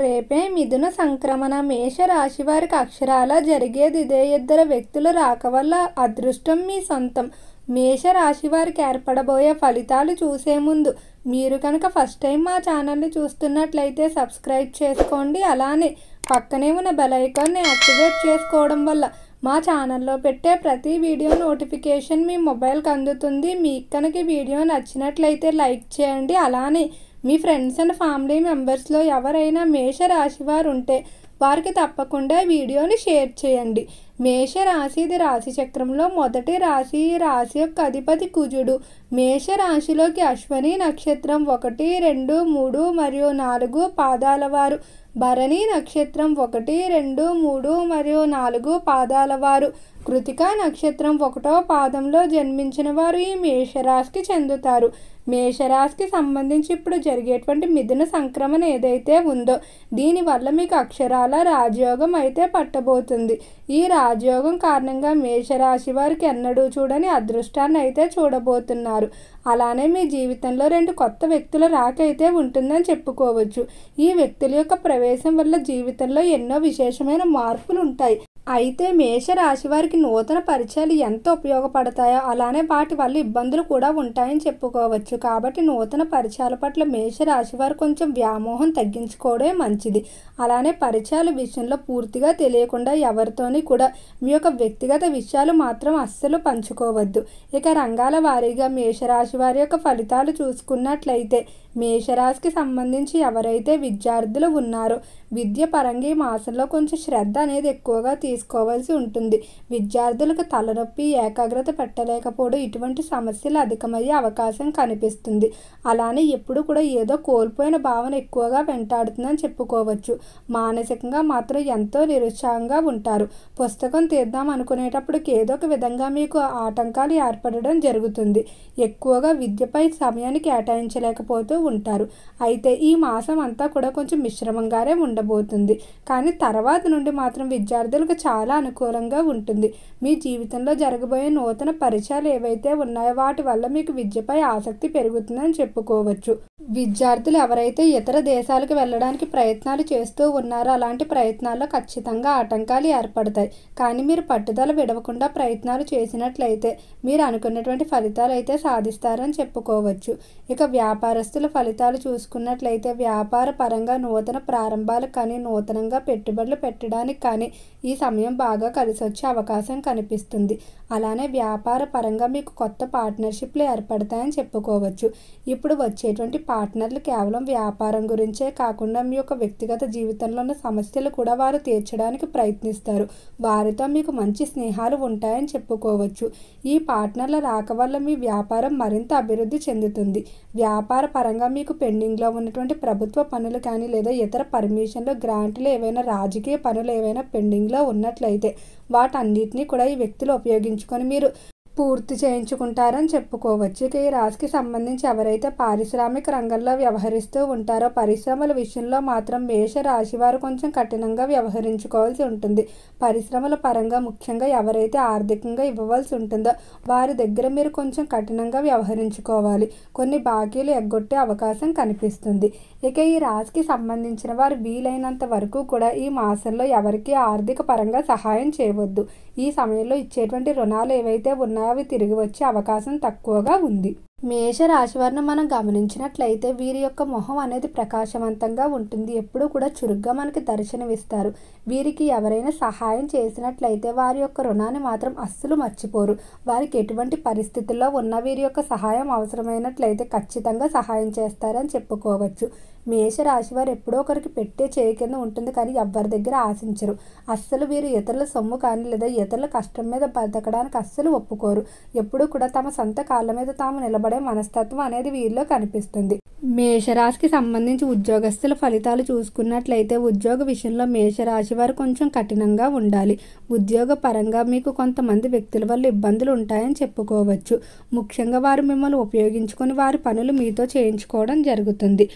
రేపే మిథున సంక్రమణ. మేషరాశి వారికి అక్షరాలా జరిగేది ఇదే. ఇద్దరు వ్యక్తుల రాక వల్ల అదృష్టం మీ సొంతం. మేషరాశి వారికి ఏర్పడబోయే ఫలితాలు చూసే ముందు మీరు కనుక ఫస్ట్ టైం మా ఛానల్ని చూస్తున్నట్లయితే సబ్స్క్రైబ్ చేసుకోండి. అలానే పక్కనే ఉన్న బెల్ ఐకాన్ని యాక్టివేట్ చేసుకోవడం వల్ల మా ఛానల్లో పెట్టే ప్రతి వీడియో నోటిఫికేషన్ మీ మొబైల్కి అందుతుంది. మీకు కనుక వీడియో నచ్చినట్లయితే లైక్ చేయండి. అలానే మీ ఫ్రెండ్స్ అండ్ ఫ్యామిలీ మెంబర్స్లో ఎవరైనా మేషరాశి వారు ఉంటే వారికి తప్పకుండా వీడియోని షేర్ చేయండి. మేషరాశి ఇది రాశి చక్రంలో మొదటి రాశి. ఈ రాశి యొక్క అధిపతి కుజుడు. మేషరాశిలోకి అశ్వని నక్షత్రం 1, 2, 3 మరియు 4 పాదాల వారు, భరణి నక్షత్రం 1, 2, 3 మరియు 4 పాదాల వారు, కృతికా నక్షత్రం 1వ పాదంలో జన్మించిన వారు ఈ మేషరాశికి చెందుతారు. మేషరాశికి సంబంధించి ఇప్పుడు జరిగేటువంటి మిథున సంక్రమణ ఏదైతే ఉందో దీనివల్ల మీకు అక్షరాల రాజయోగం అయితే పట్టబోతుంది. ఈ రాజయోగం కారణంగా మేషరాశి వారికి ఎన్నడూ చూడని అదృష్టాన్ని అయితే చూడబోతున్నారు. అలానే మీ జీవితంలో 2 కొత్త వ్యక్తుల రాక అయితే ఉంటుందని చెప్పుకోవచ్చు. ఈ వ్యక్తుల యొక్క ప్రవేశం వల్ల జీవితంలో ఎన్నో విశేషమైన మార్పులు ఉంటాయి. అయితే మేషరాశి వారికి నూతన పరిచయాలు ఎంత ఉపయోగపడతాయో అలానే వాటి వల్ల ఇబ్బందులు కూడా ఉంటాయని చెప్పుకోవచ్చు. కాబట్టి నూతన పరిచయాల పట్ల మేషరాశి వారు కొంచెం వ్యామోహం తగ్గించుకోవడమే మంచిది. అలానే పరిచయాల విషయంలో పూర్తిగా తెలియకుండా ఎవరితోని కూడా మీ యొక్క వ్యక్తిగత విషయాలు మాత్రం అస్సలు పంచుకోవద్దు. ఇక రంగాల వారీగా మేషరాశి వారి యొక్క ఫలితాలు చూసుకున్నట్లయితే మేషరాశికి సంబంధించి ఎవరైతే విద్యార్థులు ఉన్నారో విద్య పరంగా ఈ మాసంలో కొంచెం శ్రద్ధ అనేది ఎక్కువగా తీసుకోవాల్సి ఉంటుంది. విద్యార్థులకు తలనొప్పి, ఏకాగ్రత పెట్టలేకపోవడం ఇటువంటి సమస్యలు అధికమయ్యే అవకాశం కనిపిస్తుంది. అలానే ఎప్పుడు కూడా ఏదో కోల్పోయిన భావన ఎక్కువగా వెంటాడుతుందని చెప్పుకోవచ్చు. మానసికంగా మాత్రం ఎంతో నిరుత్సాహంగా ఉంటారు. పుస్తకం తీద్దాం అనుకునేటప్పటికి ఏదో ఒక విధంగా మీకు ఆటంకాలు ఏర్పడడం జరుగుతుంది. ఎక్కువగా విద్యపై సమయాన్ని కేటాయించలేకపోతూ ఉంటారు. అయితే ఈ మాసం అంతా కూడా కొంచెం మిశ్రమంగానే ఉండబోతుంది. కానీ తర్వాత నుండి మాత్రం విద్యార్థులకు చాలా అనుకూలంగా ఉంటుంది. మీ జీవితంలో జరగబోయే నూతన పరిచయాలు ఏవైతే ఉన్నాయో వాటి వల్ల మీకు విద్యపై ఆసక్తి పెరుగుతుందని చెప్పుకోవచ్చు. విద్యార్థులు ఎవరైతే ఇతర దేశాలకు వెళ్ళడానికి ప్రయత్నాలు చేస్తూ ఉన్నారో అలాంటి ప్రయత్నాల్లో ఖచ్చితంగా ఆటంకాలు ఏర్పడతాయి. కానీ మీరు పట్టుదల విడవకుండా ప్రయత్నాలు చేసినట్లయితే మీరు అనుకున్నటువంటి ఫలితాలు అయితే సాధిస్తారని చెప్పుకోవచ్చు. ఇక వ్యాపారస్తుల ఫలితాలు చూసుకున్నట్లయితే వ్యాపార పరంగా నూతన ప్రారంభాలకు కానీ నూతనంగా పెట్టుబడులు పెట్టడానికి కానీ ఈ సమయం బాగా కలిసి వచ్చే అవకాశం కనిపిస్తుంది. అలానే వ్యాపార పరంగా మీకు కొత్త పార్ట్నర్షిప్లు ఏర్పడతాయని చెప్పుకోవచ్చు. ఇప్పుడు వచ్చేటువంటి పార్ట్నర్లు కేవలం వ్యాపారం గురించే కాకుండా మీ యొక్క వ్యక్తిగత జీవితంలో ఉన్న సమస్యలు కూడా వారు తీర్చడానికి ప్రయత్నిస్తారు. వారితో మీకు మంచి స్నేహాలు ఉంటాయని చెప్పుకోవచ్చు. ఈ పార్ట్నర్ల రాక వల్ల మీ వ్యాపారం మరింత అభివృద్ధి చెందుతుంది. వ్యాపార పరంగా మీకు పెండింగ్లో ఉన్నటువంటి ప్రభుత్వ పనులు కానీ లేదా ఇతర పర్మిషన్లు, గ్రాంట్లు, ఏవైనా రాజకీయ పనులు ఏవైనా పెండింగ్లో ఉన్నట్లయితే వాటన్నిటినీ కూడా ఈ వ్యక్తులు ఉపయోగించుకొని మీరు పూర్తి చేయించుకుంటారని చెప్పుకోవచ్చు. ఇక ఈ రాశికి సంబంధించి ఎవరైతే పారిశ్రామిక రంగంలో వ్యవహరిస్తూ ఉంటారో పరిశ్రమల విషయంలో మాత్రం మేషరాశి వారు కొంచెం కఠినంగా వ్యవహరించుకోవాల్సి ఉంటుంది. పరిశ్రమల పరంగా ముఖ్యంగా ఎవరైతే ఆర్థికంగా ఇవ్వవలసి ఉంటుందో వారి దగ్గర మీరు కొంచెం కఠినంగా వ్యవహరించుకోవాలి. కొన్ని బాకీలు ఎగ్గొట్టే అవకాశం కనిపిస్తుంది. ఇక ఈ రాశికి సంబంధించిన వారు వీలైనంత వరకు కూడా ఈ మాసంలో ఎవరికి ఆర్థిక పరంగా సహాయం చేయవద్దు. ఈ సమయంలో ఇచ్చేటువంటి రుణాలు ఏవైతే ఉన్నాయో అవి తిరిగి వచ్చే అవకాశం తక్కువగా ఉంది. మేషరాశి వారిని మనం గమనించినట్లయితే వీరి యొక్క మొహం అనేది ప్రకాశవంతంగా ఉంటుంది. ఎప్పుడూ కూడా చురుగ్గా మనకి దర్శనమిస్తారు. వీరికి ఎవరైనా సహాయం చేసినట్లయితే వారి యొక్క రుణాన్ని మాత్రం అస్సలు మర్చిపోరు. వారికి ఎటువంటి పరిస్థితుల్లో ఉన్న వీరి యొక్క సహాయం అవసరమైనట్లయితే ఖచ్చితంగా సహాయం చేస్తారని చెప్పుకోవచ్చు. మేషరాశి వారు ఎప్పుడో ఒకరికి పెట్టే చేయి కింద ఉంటుంది కానీ ఎవరి దగ్గర ఆశించరు. అస్సలు వీరు ఇతరుల సొమ్ము కానీ లేదా ఇతరుల కష్టం మీద బతకడానికి అస్సలు ఒప్పుకోరు. ఎప్పుడూ కూడా తమ సొంత కాళ్ళ మీద తాము నిలబడే మనస్తత్వం అనేది వీరిలో కనిపిస్తుంది. మేషరాశికి సంబంధించి ఉద్యోగస్తుల ఫలితాలు చూసుకున్నట్లయితే ఉద్యోగ విషయంలో మేషరాశి వారు కొంచెం కఠినంగా ఉండాలి. ఉద్యోగ పరంగా మీకు కొంతమంది వ్యక్తుల వల్ల ఇబ్బందులు ఉంటాయని చెప్పుకోవచ్చు. ముఖ్యంగా వారు మిమ్మల్ని ఉపయోగించుకొని వారి పనులు మీతో చేయించుకోవడం జరుగుతుంది.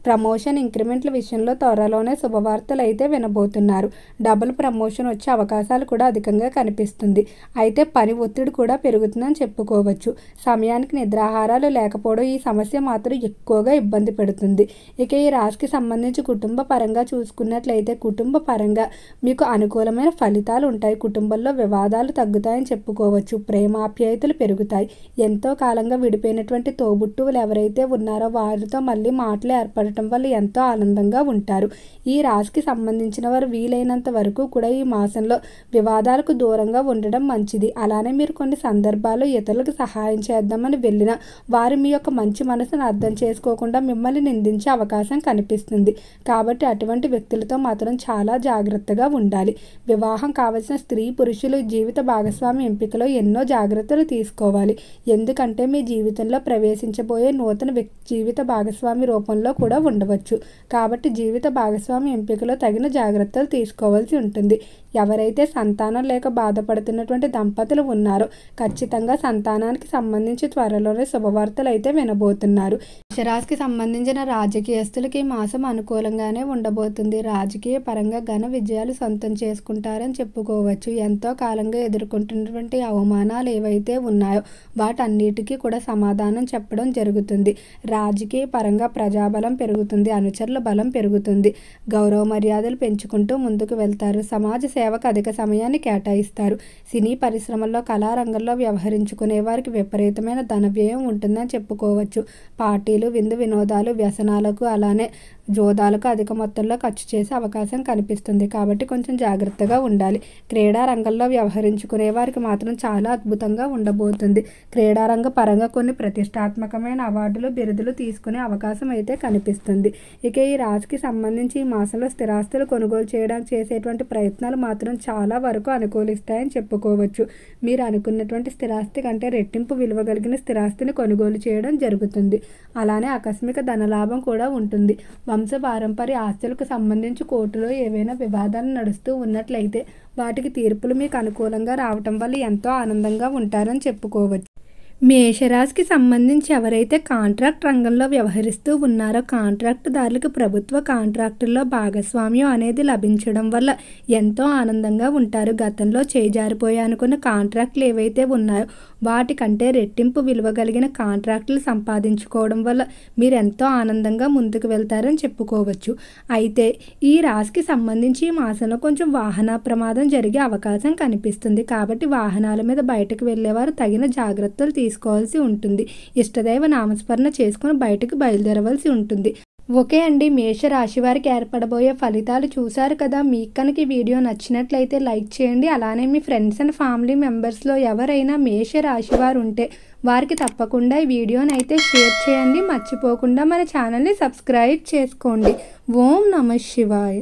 ప్రమోషన్ ఇంక్రిమెంట్ల విషయంలో త్వరలోనే శుభవార్తలు అయితే వినబోతున్నారు. డబుల్ ప్రమోషన్ వచ్చే అవకాశాలు కూడా అధికంగా కనిపిస్తుంది. అయితే పని ఒత్తిడి కూడా పెరుగుతుందని చెప్పుకోవచ్చు. సమయానికి నిద్రాహారాలు లేకపోవడం ఈ సమస్య మాత్రం ఎక్కువగా ఇబ్బంది పెడుతుంది. ఇక ఈ రాశికి సంబంధించి కుటుంబ పరంగా చూసుకున్నట్లయితే కుటుంబ పరంగా మీకు అనుకూలమైన ఫలితాలు ఉంటాయి. కుటుంబంలో వివాదాలు తగ్గుతాయని చెప్పుకోవచ్చు. ప్రేమాప్యాయతలు పెరుగుతాయి. ఎంతో కాలంగా విడిపోయినటువంటి తోబుట్టువులు ఎవరైతే ఉన్నారో వారితో మళ్ళీ మాటలు ఏర్పడటం వల్ల ఎంతో ఆనందంగా ఉంటారు. ఈ రాశికి సంబంధించిన వారు వీలైనంత వరకు కూడా ఈ మాసంలో వివాదాలకు దూరంగా ఉండడం మంచిది. అలానే మీరు కొన్ని సందర్భాల్లో ఇతరులకు సహాయం చేద్దామని వెళ్ళినా వారు మీ యొక్క మంచి మనసును అర్థం చేసుకోకుండా మిమ్మల్ని నిందించే అవకాశం కనిపిస్తుంది. కాబట్టి అటువంటి వ్యక్తులతో మాత్రం చాలా జాగ్రత్తగా ఉండాలి. వివాహం కావలసిన స్త్రీ పురుషులు జీవిత భాగస్వామి ఎంపికలో ఎన్నో జాగ్రత్తలు తీసుకోవాలి. ఎందుకంటే మీ జీవితంలో ప్రవేశించబోయే నూతన జీవిత భాగస్వామి రూపంలో కూడా ఉండవచ్చు. కాబట్టి జీవిత భాగస్వామి ఎంపికలో తగిన జాగ్రత్తలు తీసుకోవాల్సి ఉంటుంది. ఎవరైతే సంతానం లేక బాధపడుతున్నటువంటి దంపతులు ఉన్నారో ఖచ్చితంగా సంతానానికి సంబంధించి త్వరలోనే శుభవార్తలు అయితే వినబోతున్నారు. మేషరాశికి సంబంధించిన రాజకీయస్తులకి ఈ మాసం అనుకూలంగానే ఉండబోతుంది. రాజకీయ పరంగా ఘన విజయాలు సొంతం చేసుకుంటారని చెప్పుకోవచ్చు. ఎంతో కాలంగా ఎదుర్కొంటున్నటువంటి అవమానాలు ఏవైతే ఉన్నాయో వాటన్నిటికీ కూడా సమాధానం చెప్పడం జరుగుతుంది. రాజకీయ పరంగా ప్రజాబలం పెరుగుతుంది. అనుచరుల బలం పెరుగుతుంది. గౌరవ మర్యాదలు పెంచుకుంటూ ముందుకు వెళ్తారు. సమాజ సేవకు అధిక సమయాన్ని కేటాయిస్తారు. సినీ పరిశ్రమల్లో కళారంగంలో వ్యవహరించుకునే వారికి విపరీతమైన ధన వ్యయం ఉంటుందని చెప్పుకోవచ్చు. పార్టీలు విందు వినోదాలు వ్యసనాలకు అలానే జోదాలకు అధిక మొత్తంలో ఖర్చు చేసే అవకాశం కనిపిస్తుంది. కాబట్టి కొంచెం జాగ్రత్తగా ఉండాలి. క్రీడా రంగంలో వ్యవహరించుకునే వారికి మాత్రం చాలా అద్భుతంగా ఉండబోతుంది. క్రీడారంగ పరంగా కొన్ని ప్రతిష్టాత్మకమైన అవార్డులు బిరుదులు తీసుకునే అవకాశం అయితే కనిపిస్తుంది. ఇక ఈ రాశికి సంబంధించి ఈ మాసంలో స్థిరాస్తులు కొనుగోలు చేయడానికి చేసేటువంటి ప్రయత్నాలు మాత్రం చాలా వరకు అనుకూలిస్తాయని చెప్పుకోవచ్చు. మీరు అనుకున్నటువంటి స్థిరాస్తి కంటే రెట్టింపు విలువ కలిగిన స్థిరాస్తిని కొనుగోలు చేయడం జరుగుతుంది. అలానే ఆకస్మిక ధనలాభం కూడా ఉంటుంది. వంశపారంపర్య ఆస్తులకు సంబంధించి కోర్టులో ఏవైనా వివాదాలు నడుస్తూ ఉన్నట్లయితే వాటికి తీర్పులు మీకు అనుకూలంగా రావటం వల్ల ఎంతో ఆనందంగా ఉంటారని చెప్పుకోవచ్చు. మేషరాశికి సంబంధించి ఎవరైతే కాంట్రాక్ట్ రంగంలో వ్యవహరిస్తూ ఉన్నారో కాంట్రాక్టుదారులకు ప్రభుత్వ కాంట్రాక్టుల్లో భాగస్వామ్యం అనేది లభించడం వల్ల ఎంతో ఆనందంగా ఉంటారు. గతంలో చేజారిపోయా అనుకున్న కాంట్రాక్టులు ఏవైతే ఉన్నాయో వాటికంటే రెట్టింపు విలువ కలిగిన కాంట్రాక్టులు సంపాదించుకోవడం వల్ల మీరు ఎంతో ఆనందంగా ముందుకు వెళ్తారని చెప్పుకోవచ్చు. అయితే ఈ రాశికి సంబంధించి ఈ మాసంలో కొంచెం వాహన ప్రమాదం జరిగే అవకాశం కనిపిస్తుంది. కాబట్టి వాహనాల మీద బయటకు వెళ్ళేవారు తగిన జాగ్రత్తలు తీసుకోవాల్సి ఉంటుంది. ఇష్టదైవ నామస్మరణ చేసుకుని బయటకు బయలుదేరవలసి ఉంటుంది. ఓకే అండి, మేషరాశి వారికి ఏర్పడబోయే ఫలితాలు చూశారు కదా. మీకు కనుక ఈ వీడియో నచ్చినట్లయితే లైక్ చేయండి. అలానే మీ ఫ్రెండ్స్ అండ్ ఫ్యామిలీ మెంబర్స్లో ఎవరైనా మేషరాశి వారు ఉంటే వారికి తప్పకుండా ఈ వీడియోని అయితే షేర్ చేయండి. మర్చిపోకుండా మన ఛానల్ని సబ్స్క్రైబ్ చేసుకోండి. ఓం నమః శివాయ.